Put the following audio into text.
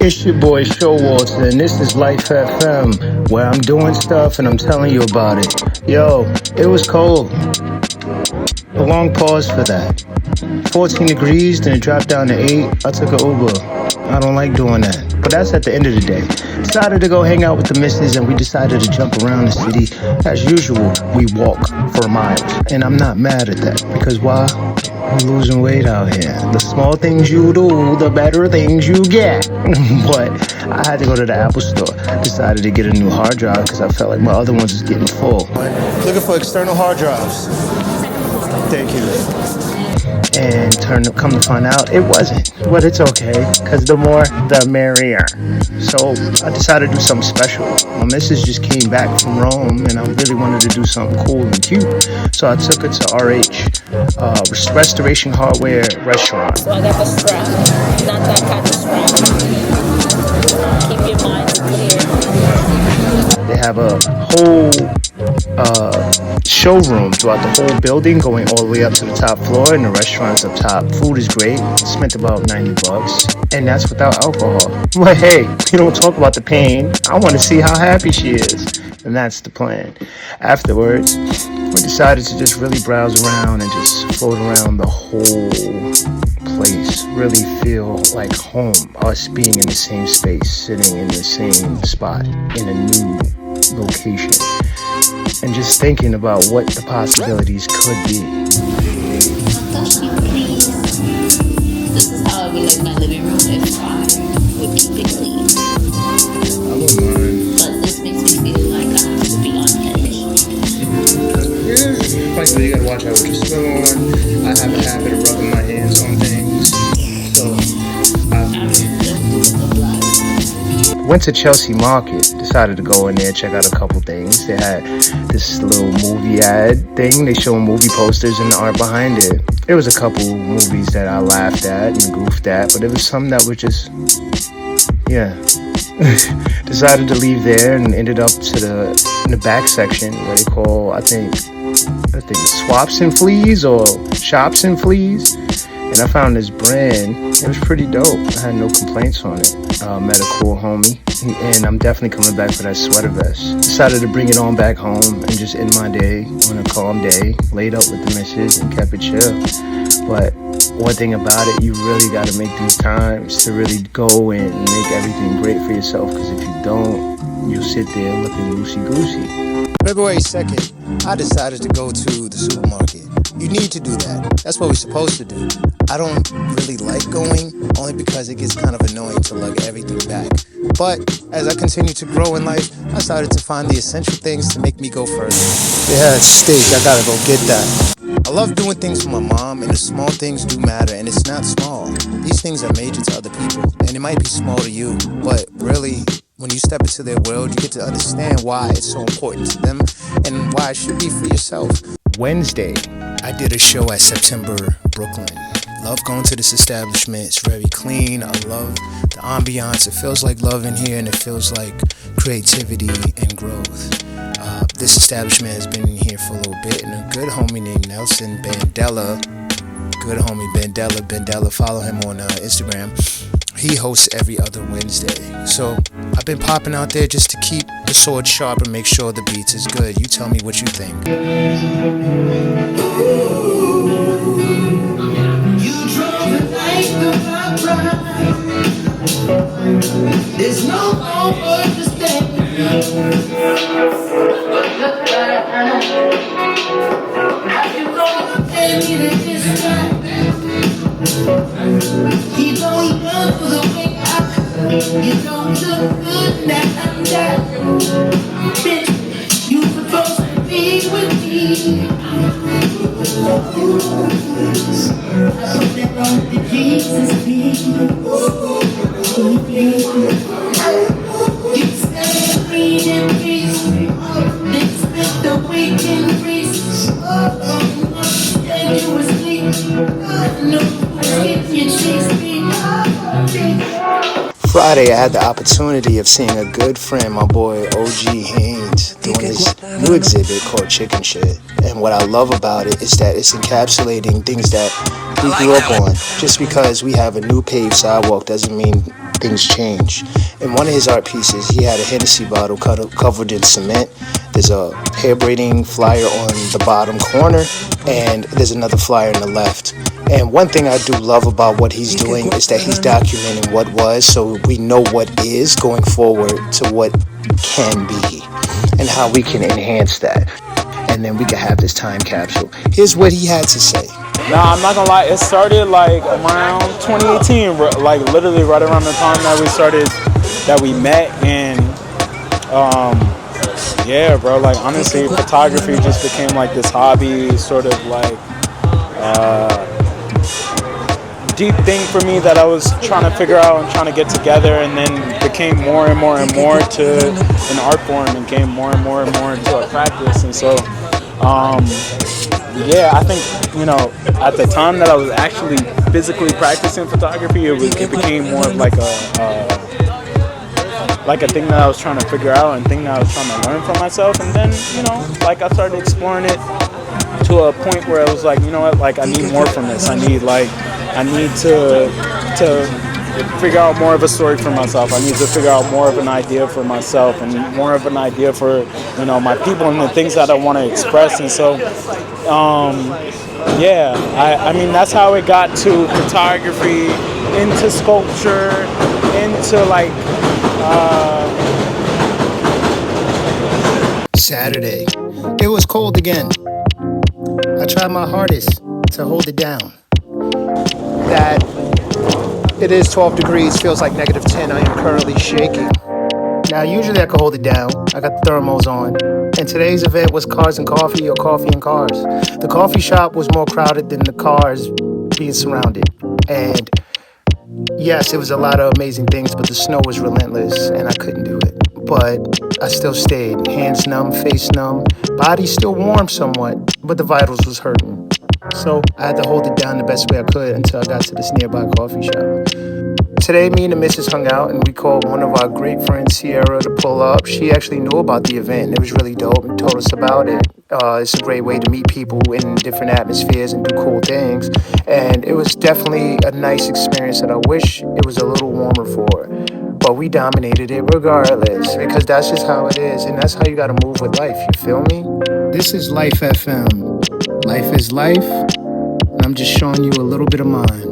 It's your boy Showalter, and this is Life FM, where I'm doing stuff and I'm telling you about it. Yo, it was cold. A long pause for that. 14 degrees, then it dropped down to 8. I took an Uber. I don't like doing that, but that's at the end of the day. Decided to go hang out with the missus, and we decided to jump around the city. As usual, we walk for miles, and I'm not mad at that, because why? We're losing weight out here. The small things you do, the better things you get. But I had to go to the Apple store. Decided to get a new hard drive because I felt like my other ones was getting full. Looking for external hard drives. Thank you. And come to find out, it wasn't. But it's okay, because the more, the merrier. So I decided to do something special. My missus just came back from Rome, and I really wanted to do something cool and cute. So I took her to RH, Restoration Hardware Restaurant. So I got the strap, not that kind of strap. Keep your mind clear. They have a whole showroom throughout the whole building, going all the way up to the top floor, and the restaurant's up top. Food is great. Spent about $90, and that's without alcohol. But hey, we don't talk about the pain. I want to see how happy she is, and that's the plan. Afterwards, we decided to just really browse around and just float around the whole place. Really feel like home. Us being in the same space, sitting in the same spot, in a new location, and just thinking about what the possibilities could be. This is how I would like my living room if I would keep it clean. I wouldn't mind. But this makes me feel like I have to be on edge. Yeah, like you gotta watch out what you smell on. I have a habit of rubbing my hands on things, so went to Chelsea Market, decided to go in there, check out a couple things. They had this little movie ad thing. They show movie posters and the art behind it. There was a couple movies that I laughed at and goofed at, but it was some that were just, yeah. Decided to leave there and ended up in the back section where they call, I think Swaps and Fleas or Shops and Fleas. And I found this brand. It was pretty dope. I had no complaints on it. Met a cool homie. And I'm definitely coming back for that sweater vest. Decided to bring it on back home and just end my day on a calm day. Laid up with the missus and kept it chill. But one thing about it, you really got to make these times to really go and make everything great for yourself. Because if you don't, you'll sit there looking loosey-goosey. February 2nd, I decided to go to the supermarket. You need to do that. That's what we're supposed to do. I don't really like going, only because it gets kind of annoying to lug everything back. But as I continue to grow in life, I started to find the essential things to make me go further. Yeah, steak. I gotta go get that. I love doing things for my mom, and the small things do matter, and it's not small. These things are major to other people, and it might be small to you, but really, when you step into their world, you get to understand why it's so important to them and why it should be for yourself. Wednesday, I did a show at September, Brooklyn. Love going to this establishment. It's very clean. I love the ambiance. It feels like love in here, and it feels like creativity and growth. This establishment has been in here for a little bit, and a good homie named Nelson Bandela, Bandela, follow him on Instagram. He hosts every other Wednesday. So I've been popping out there just to keep the sword sharp and make sure the beats is good. You tell me what you think. There's no more to stay. Have you gonna tell me that this time you don't love the way you don't look good now I'm down. Bitch, you supposed to be with me. I hope that only Jesus be. You stand free and peace. They spent the weekend breeze. And you asleep. No, if you chase me. Friday, I had the opportunity of seeing a good friend, my boy OG Haynes, doing this new exhibit called Chicken Shit. And what I love about it is that it's encapsulating things that we grew up on. Just because we have a new paved sidewalk doesn't mean things change. In one of his art pieces, he had a Hennessy bottle covered in cement. There's a hair braiding flyer on the bottom corner, and there's another flyer on the left. And one thing I do love about what he's doing is that he's documenting what was, so we know what is going forward to what can be, and how we can enhance that. And then we can have this time capsule. Here's what he had to say. Nah, I'm not gonna lie. It started like around 2018, like literally right around the time that we met, and yeah, bro. Like honestly, photography just became like this hobby, sort of like deep thing for me that I was trying to figure out and trying to get together, and then became more and more and more to an art form, and came more and more and more into a practice. And so, yeah, I think, at the time that I was actually physically practicing photography, it became more of like a thing that I was trying to figure out and thing that I was trying to learn for myself. And then, like I started exploring it to a point where I was like, you know what, like I need more from this. I need to figure out more of a story for myself. I need to figure out more of an idea for myself and more of an idea for, my people and the things that I want to express. And so, yeah, I mean, that's how it got to photography, into sculpture, into like, Saturday. It was cold again. I tried my hardest to hold it down. That it is 12 degrees, feels like -10. I am currently shaking. Now, usually I could hold it down. I got the thermals on. And today's event was Cars and Coffee, or Coffee and Cars. The coffee shop was more crowded than the cars being surrounded. And yes, it was a lot of amazing things, but the snow was relentless and I couldn't do it. But I still stayed. Hands numb, face numb, body still warm somewhat, but the vitals was hurting. So I had to hold it down the best way I could until I got to this nearby coffee shop. Today, me and the missus hung out and we called one of our great friends, Sierra, to pull up. She actually knew about the event and it was really dope and told us about it. It's a great way to meet people in different atmospheres and do cool things. And it was definitely a nice experience that I wish it was a little warmer for. But we dominated it regardless, because that's just how it is. And that's how you gotta move with life, you feel me? This is Life FM. Life is life, and I'm just showing you a little bit of mine.